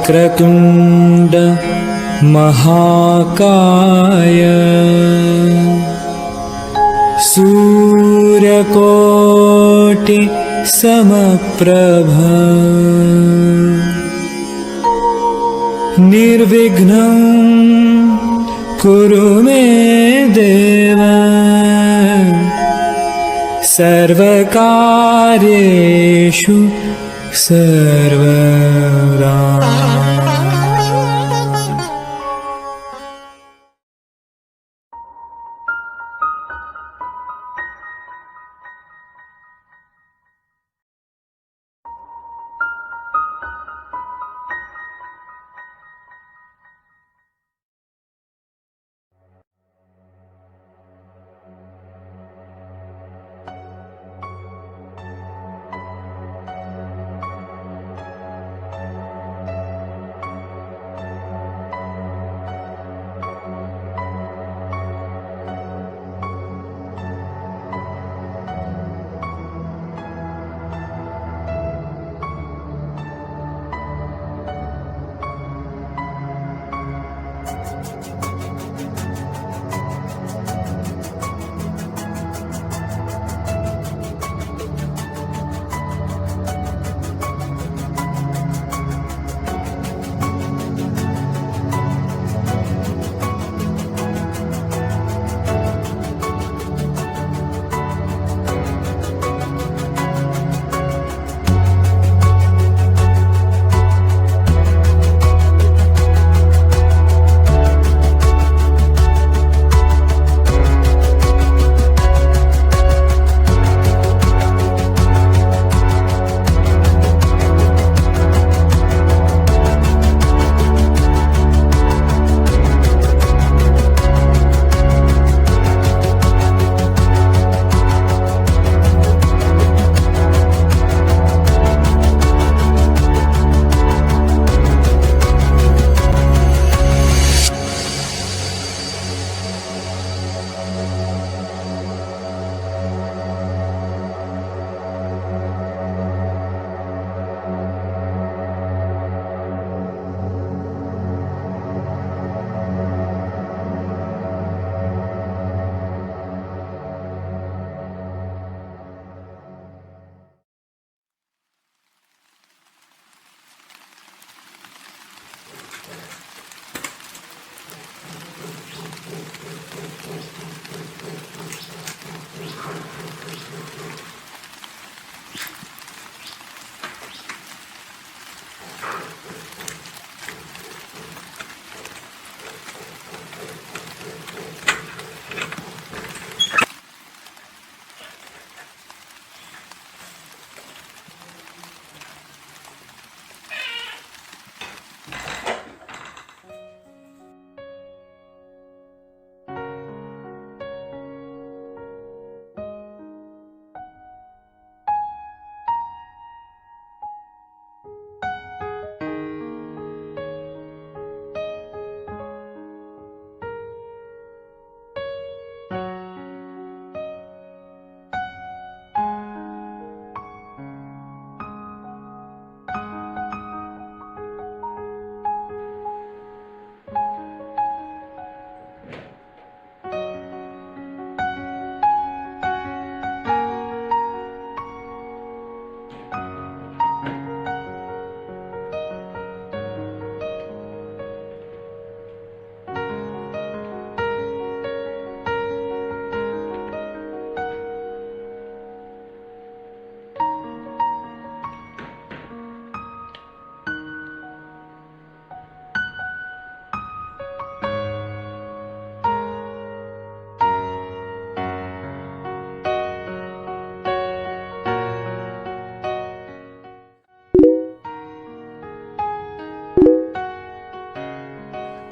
वक्रतुंड महाकाय सूर्यकोटि समप्रभ निर्विघ्नं कुरु मे देव सर्वकार्येषु सर्वदा।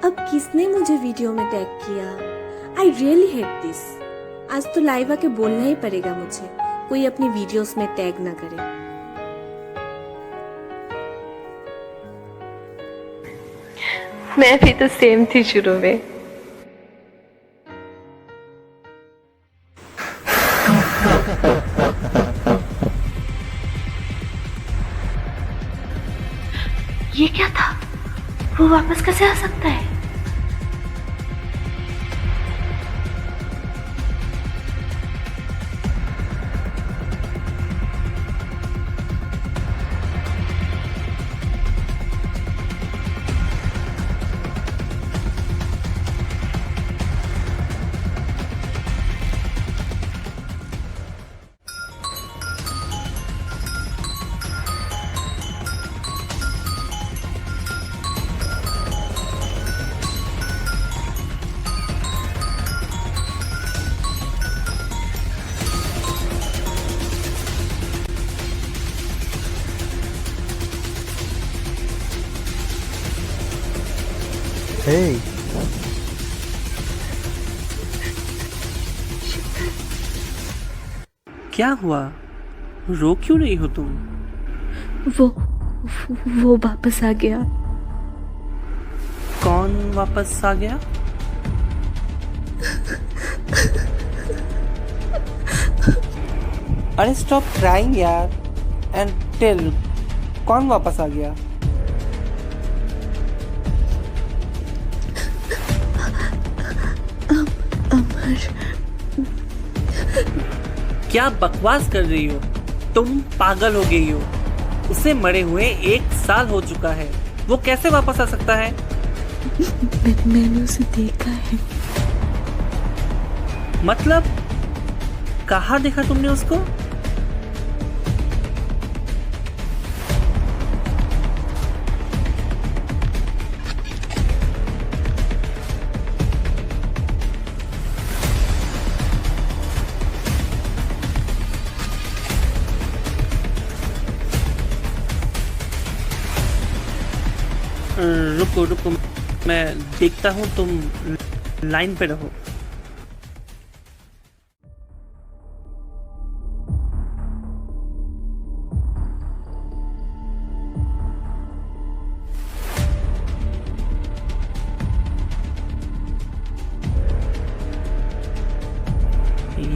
अब किसने मुझे वीडियो में टैग किया? I really hate this. आज तो लाइव आके बोलना ही पड़ेगा मुझे, कोई अपनी वीडियोस में टैग ना करे। मैं भी तो सेम थी शुरू में। ये क्या था? वो वापस कैसे आ सकता है? Hey, क्या हुआ? रो क्यों रही हो तुम? वो वो वापस आ गया। कौन वापस आ गया? अरे स्टॉप क्राइंग यार एंड टेल, कौन वापस आ गया? अमर। क्या बकवास कर रही हो? तुम पागल हो गई हो। उसे मरे हुए 1 साल हो चुका है। वो कैसे वापस आ सकता है? मैंने उसे देखा है। मतलब कहाँ देखा तुमने उसको? रुको रुको, मैं देखता हूँ, तुम लाइन पे रहो।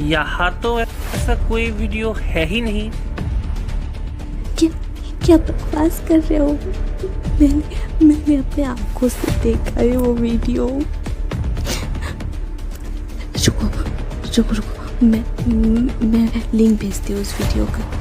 यहाँ तो ऐसा कोई वीडियो है ही नहीं। क्या क्या बकवास कर रहे हो? मैंने अपने आंखों से देखा है वो वीडियो। रुको रुको रुको, मैं लिंक भेजती हूँ उस वीडियो का।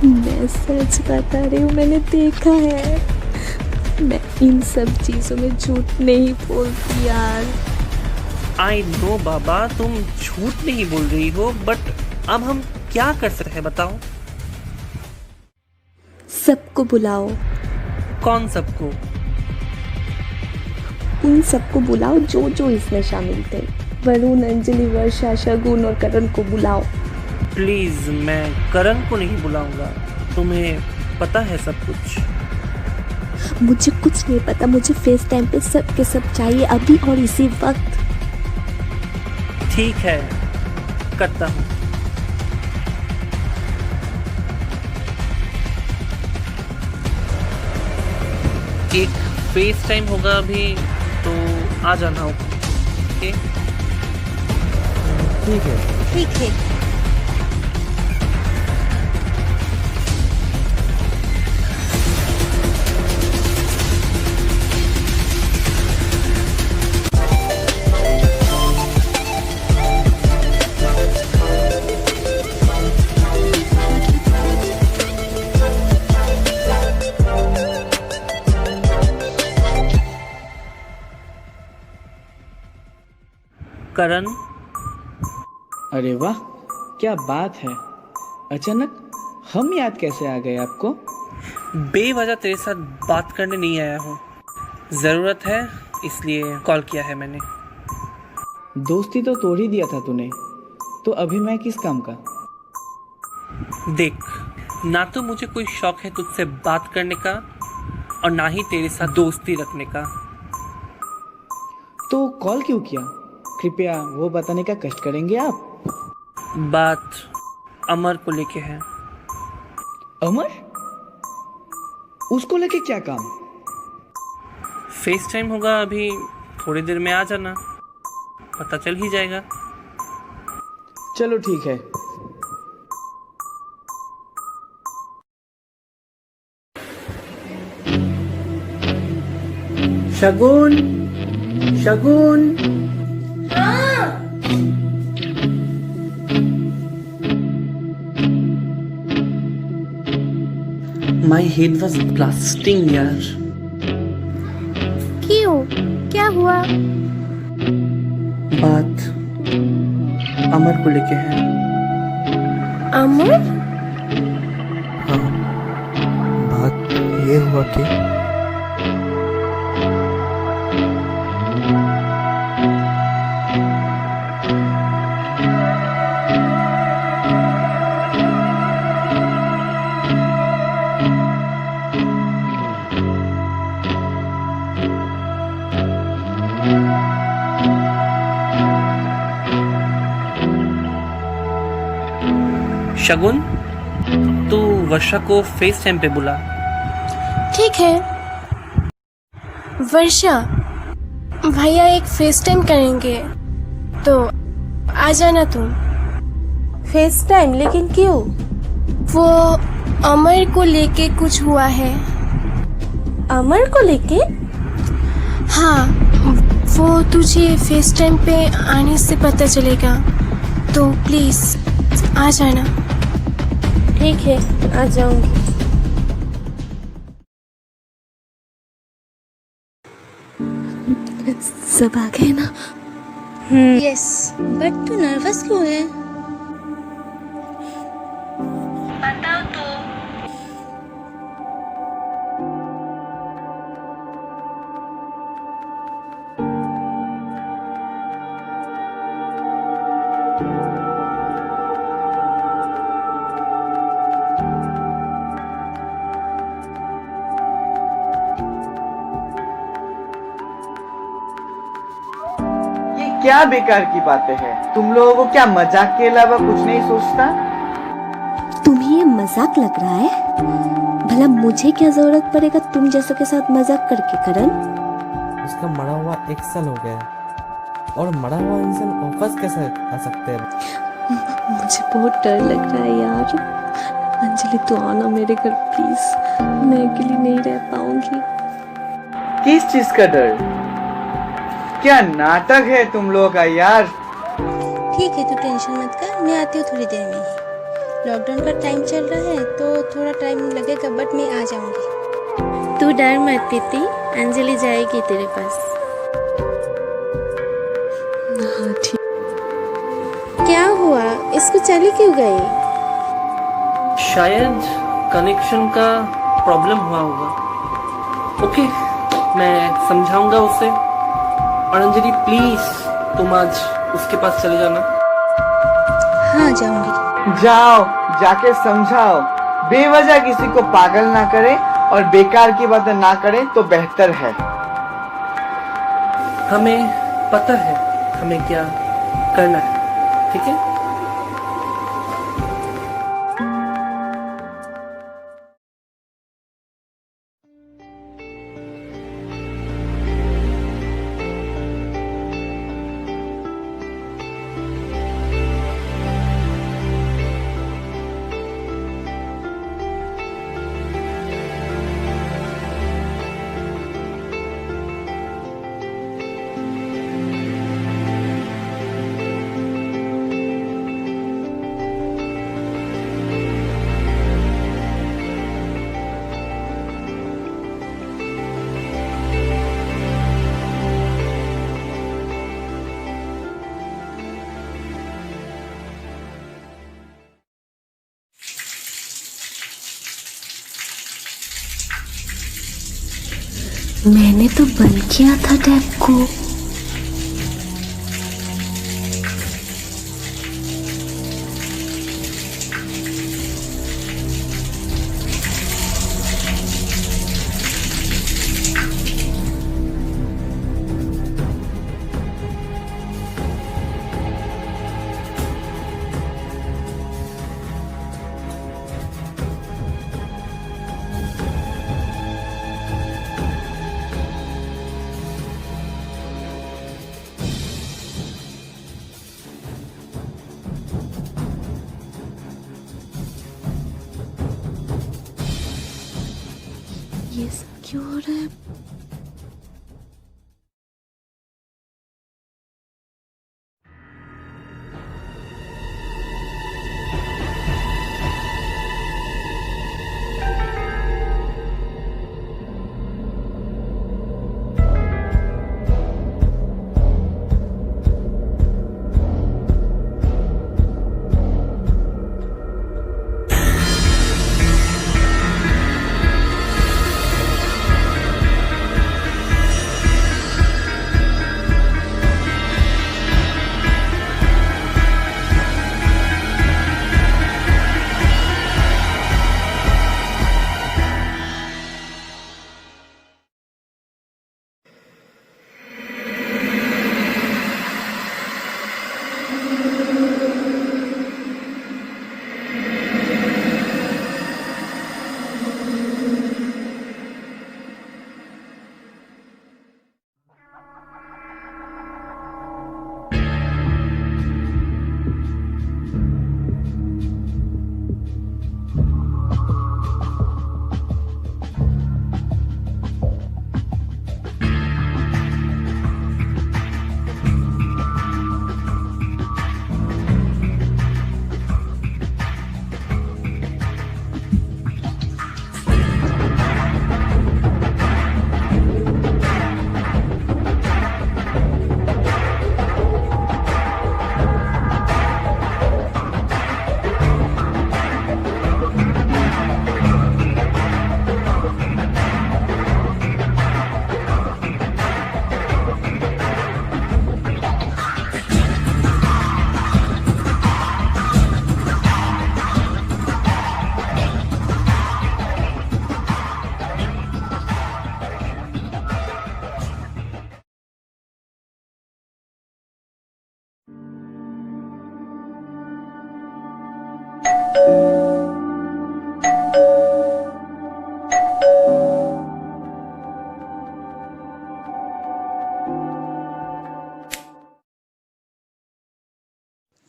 मैं सच बता रही हूँ, मैंने देखा है। मैं इन सब चीजों में झूठ नहीं बोलती यार। आई नो बाबा, तुम झूठ नहीं बोल रही हो, बट अब हम क्या कर सकते हैं बताओ? सबको बुलाओ। कौन सबको? उन सबको बुलाओ जो जो इसमें शामिल थे। वरुण, अंजलि, वर्षा, शगुन और करण को बुलाओ। प्लीज, मैं करण को नहीं बुलाऊंगा। तुम्हें पता है सब कुछ। मुझे कुछ नहीं पता, मुझे फेस टाइम पे सब के सब चाहिए, अभी और इसी वक्त। ठीक है, करता हूँ। एक फेस टाइम होगा अभी, तो आ जाना। ओके ठीक है। ठीक है। करण, अरे वाह, क्या बात है। अचानक हम याद कैसे आ गए आपको? बेवजह तेरे साथ बात करने नहीं आया हूँ। ज़रूरत है इसलिए कॉल किया है मैंने। दोस्ती तो तोड़ ही दिया था तूने, तो अभी मैं किस काम का? देख, ना तो मुझे कोई शौक है तुझसे बात करने का, और ना ही तेरे साथ दोस्ती रखने का। तो कॉल क्यों किया? कृपया वो बताने का कष्ट करेंगे आप? बात अमर को लेके है। अमर? उसको लेके क्या काम? फेस टाइम होगा अभी थोड़ी देर में, आ जाना, पता चल ही जाएगा। चलो ठीक है। शगुन, शगुन। माई हेड वॉज ब्लास्टिंग यार। क्यों, क्या हुआ? बात अमर को लेके है। अमर? हाँ, बात ये हुआ कि शगुन, तू वर्षा को फेस टाइम पे बुला। ठीक है। वर्षा, भैया एक फेस टाइम करेंगे तो आ जाना तुम। Face time? लेकिन क्यों? वो अमर को लेके कुछ हुआ है। अमर को लेके? हाँ, वो तुझे फेस टाइम पे आने से पता चलेगा, तो प्लीज आ जाना। ठीक है, आ जाऊंगी। सब आ गए ना? यस, बट तू नर्वस क्यों है? ये क्या बेकार की बातें हैं? तुम लोगों को क्या मजाक के अलावा कुछ नहीं सोचता? तुम्हें ये मजाक लग रहा है? भला मुझे क्या जरूरत पड़ेगा तुम जैसों के साथ मजाक करके, करण? उसका मरा हुआ 1 साल हो गया है और मरा हुआ इंसान वापस कैसे आ सकते हैं? मुझे बहुत डर लग रहा है यार। अंजलि, तू आना मेरे घर प्लीज, मैं अकेली नहीं रह पाऊंगी। किस चीज का डर? क्या नाटक है तुम लोगों का यार। ठीक है, तू टेंशन मत कर, मैं आती हूँ थोड़ी देर में ही। लॉकडाउन का टाइम चल रहा है तो थोड़ा टाइम लगेगा, बट मैं आ जाऊंगी। तू डर मत प्रीति, अंजलि जाएगी तेरे पास। हाँ ठीक। क्या हुआ, इसको चली क्यों गई? शायद कनेक्शन का प्रॉब्लम हुआ होगा। ओके, मैं समझाऊंगा उसे। और अंजलि प्लीज तुम आज उसके पास चले जाना। हाँ, जाऊंगी। जाओ, जाके समझाओ। बेवजह किसी को पागल ना करे और बेकार की बातें ना करे तो बेहतर है। हमें पता है हमें क्या करना है, ठीक है? मैंने तो बंद किया था टैब को। ये सब क्यों हो रहा है?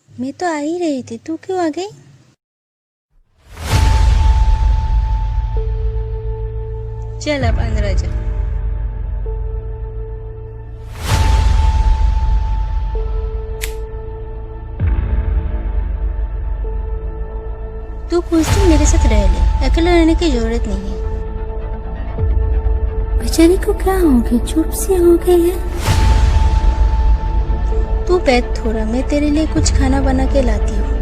मैं तो आ ही रही थी, तू क्यों आ गई? चल अब अंदर आ जा। तू कुछ दिन मेरे साथ रह ले, अकेले रहने की जरूरत नहीं है। बेचारी को क्या हो गया, चुप सी हो गई है। तू बैठ थोड़ा, मैं तेरे लिए कुछ खाना बना के लाती हूँ।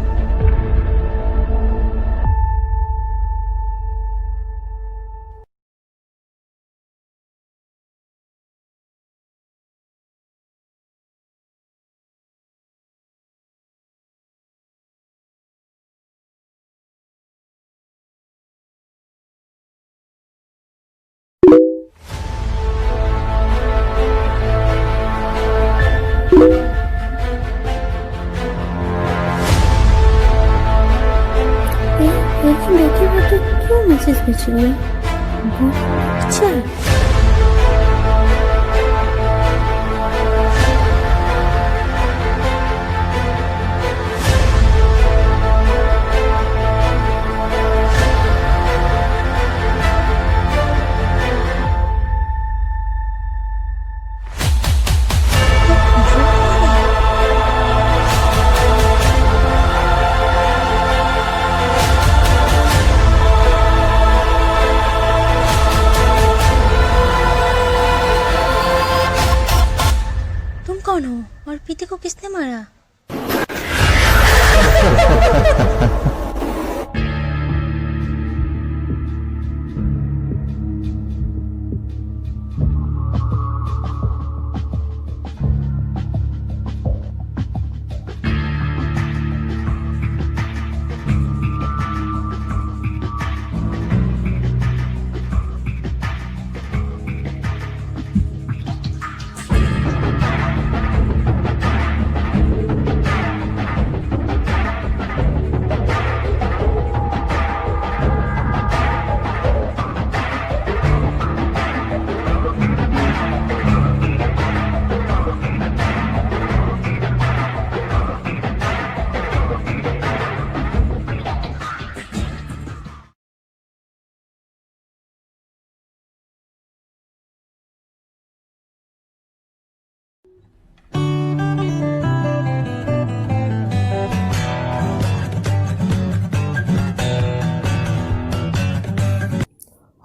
देखिए वो तो क्यों मैसेज भेज रही है? अच्छा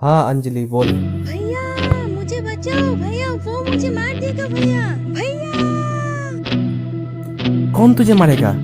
हाँ अंजलि बोल। भैया मुझे बचाओ भैया, वो मुझे मार देगा भैया, भैया। कौन तुझे मारेगा?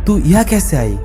तू यहाँ कैसे आई?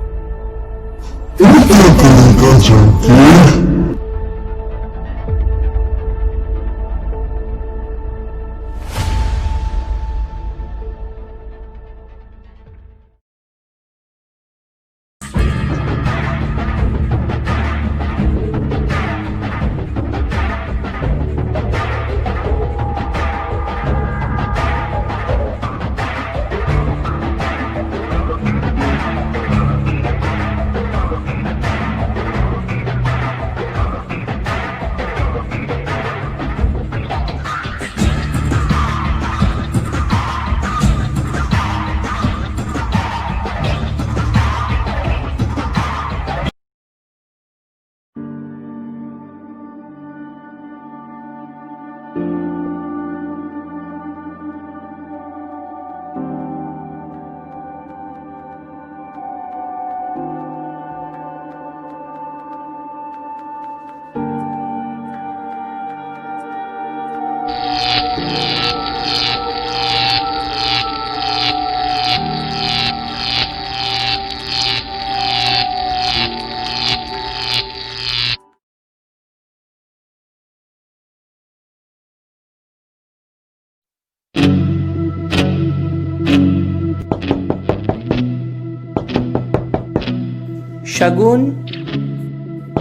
शगुन,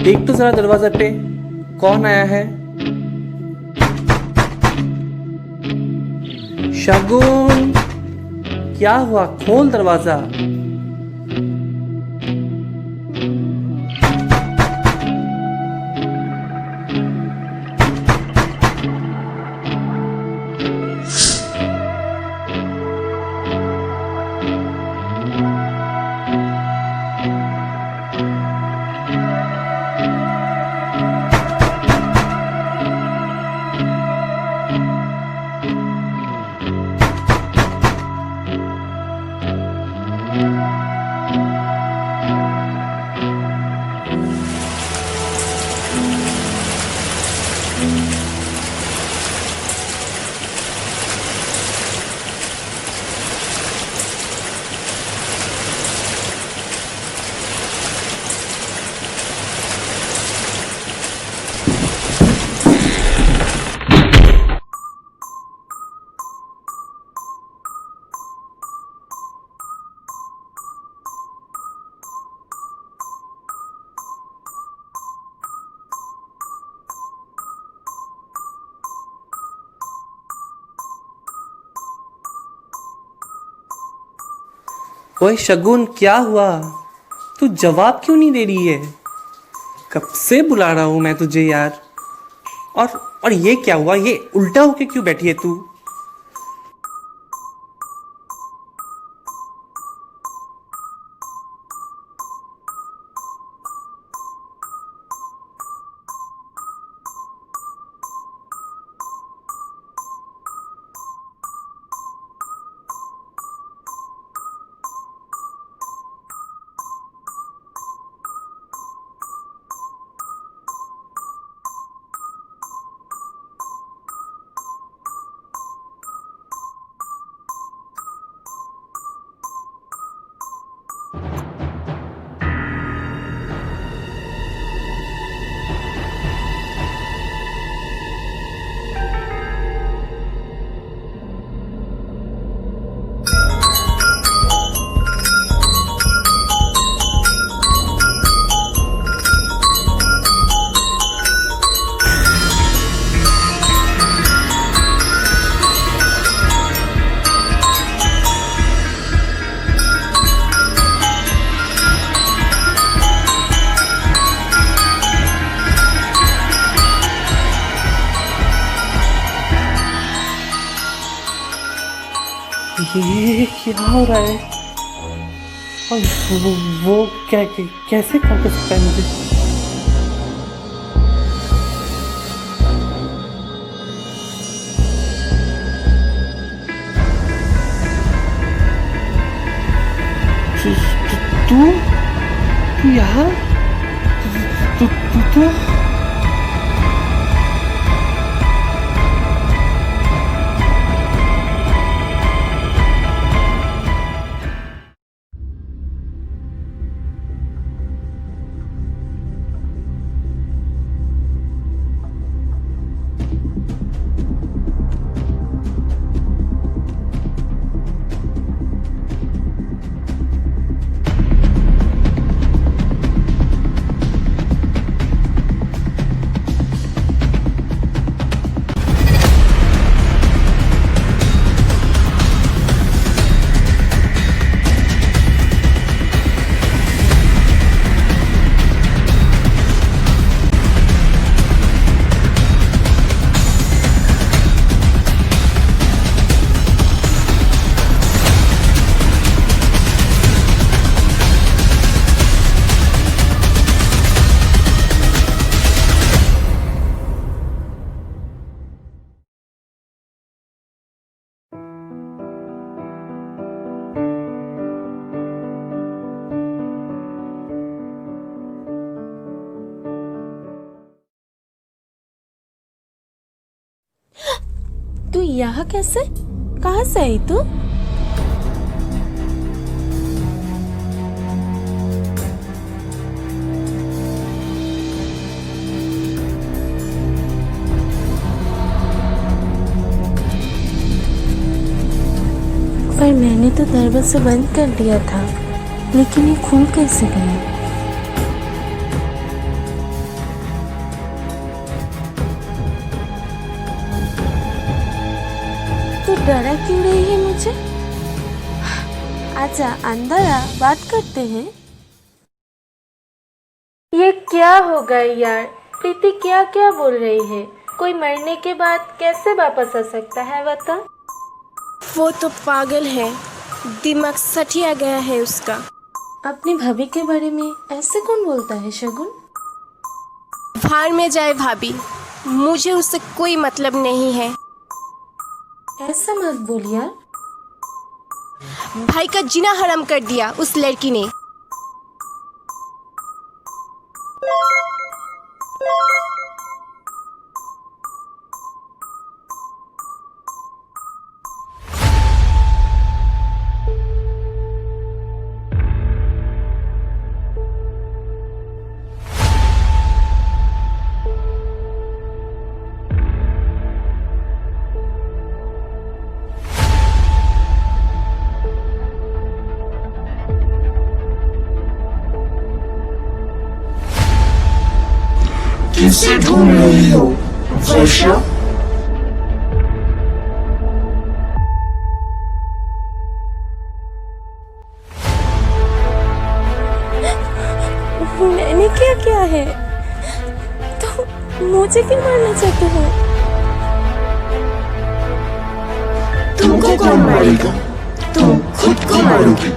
देख तो जरा दरवाजा पे कौन आया है। शगुन, क्या हुआ? खोल दरवाजा। ओए शगुन, क्या हुआ? तू जवाब क्यों नहीं दे रही है? कब से बुला रहा हूं मैं तुझे यार। और ये क्या हुआ? ये उल्टा होके क्यों बैठी है तू? ये क्या हो रहा है? और वो कैसे कर सकता है मुझे? तू तू यहाँ तू तू तो तू यहाँ कैसे? कहाँ से आई तू? पर मैंने तो दरवाजा बंद कर दिया था, लेकिन ये खुल कैसे गया? तू डरा क्यों रही है मुझे? आजा अंदर आ, बात करते हैं। ये क्या हो गया यार? प्रीति क्या क्या बोल रही है? कोई मरने के बाद कैसे वापस आ सकता है बता? वो तो पागल है, दिमाग सठिया गया है उसका। अपनी भाभी के बारे में ऐसे कौन बोलता है शगुन? भाड़ में जाए भाभी, मुझे उससे कोई मतलब नहीं है। ऐसा मत बोल यार। भाई का जीना हराम कर दिया उस लड़की ने। किसे ढूंढ रही हो वर्षा? क्या है? तो मुझे क्यों मारना चाहते हो? तुमको कौन मारेगा? तुम खुद को मारोगी।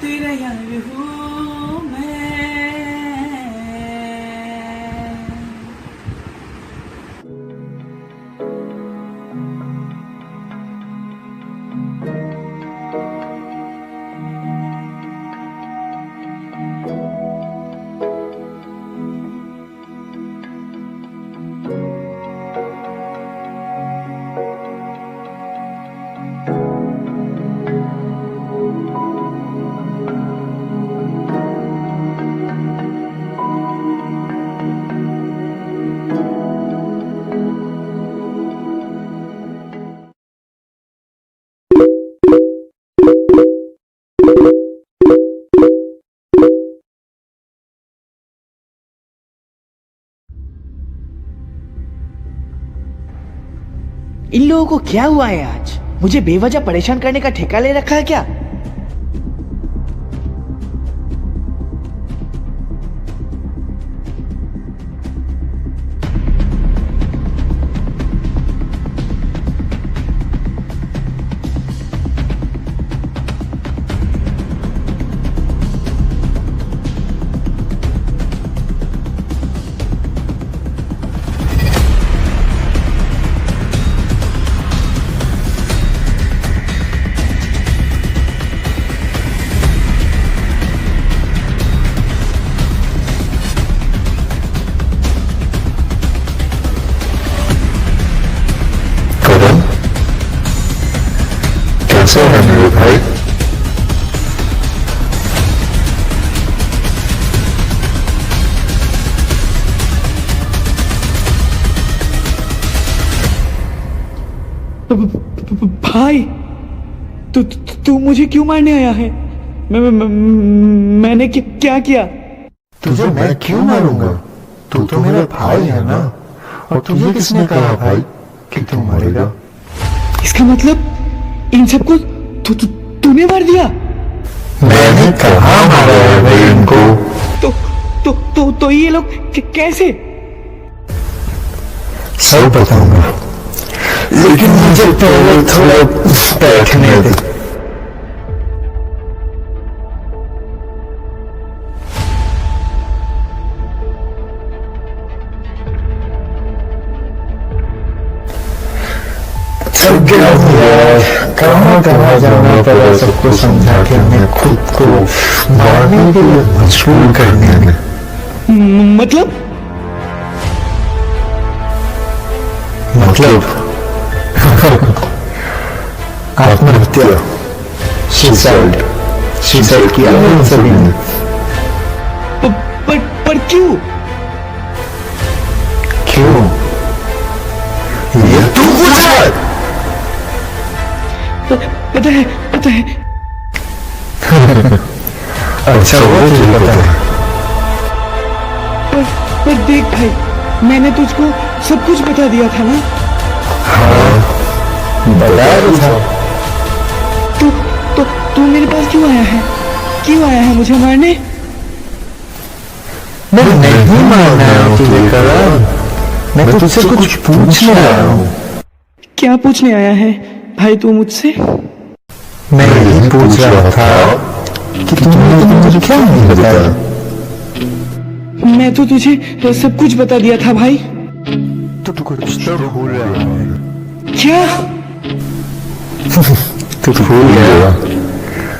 तेरा यार हूँ मैं। इन लोगों को क्या हुआ है आज? मुझे बेवजह परेशान करने का ठेका ले रखा है क्या? कैसे है मेरे भाई? भाई तू मुझे क्यों मारने आया है? मैंने क्या किया? तुझे मैं क्यों मारूंगा? तू तो मेरा भाई है ना। और तुझे किसने कहा भाई कि तू मरेगा? इसका मतलब इन सबको तूने मार दिया? मैंने कहा मारा है भाई इनको। तो ये लोग कैसे? सब बताऊंगा, लेकिन मुझे पहले थोड़ा बैठने दे। थक गया हूँ यार, कहाँ कहाँ जाना पड़ा सबको समझा के मैं खुद को मारने के लिए मजबूर करने में। मतलब आत्महत्या, सुसाइड किया है इन सभी ने। पर क्यों? ये तू पूछा? पता है अच्छा वो तुझे पता है। पर देख भाई, मैंने तुझको सब कुछ बता दिया था ना। हाँ बताया तो था। तू मेरे पास क्यों आया है? मुझे मारने? मैं नहीं मारना है तुझे करण, मैं तुझसे कुछ पूछने आया हूँ। क्या पूछने आया है भाई तू मुझसे? मैं यही पूछ रहा था कि तुमने मुझे क्या नहीं बताया। मैं तो तुझे सब कुछ बता दिया था भाई। तो तू कुछ तो भूल रहा है। क्या? तू भूल गया?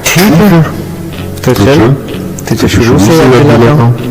ठीक है तो चल तुझे शुरू से याद दिलाता हूँ।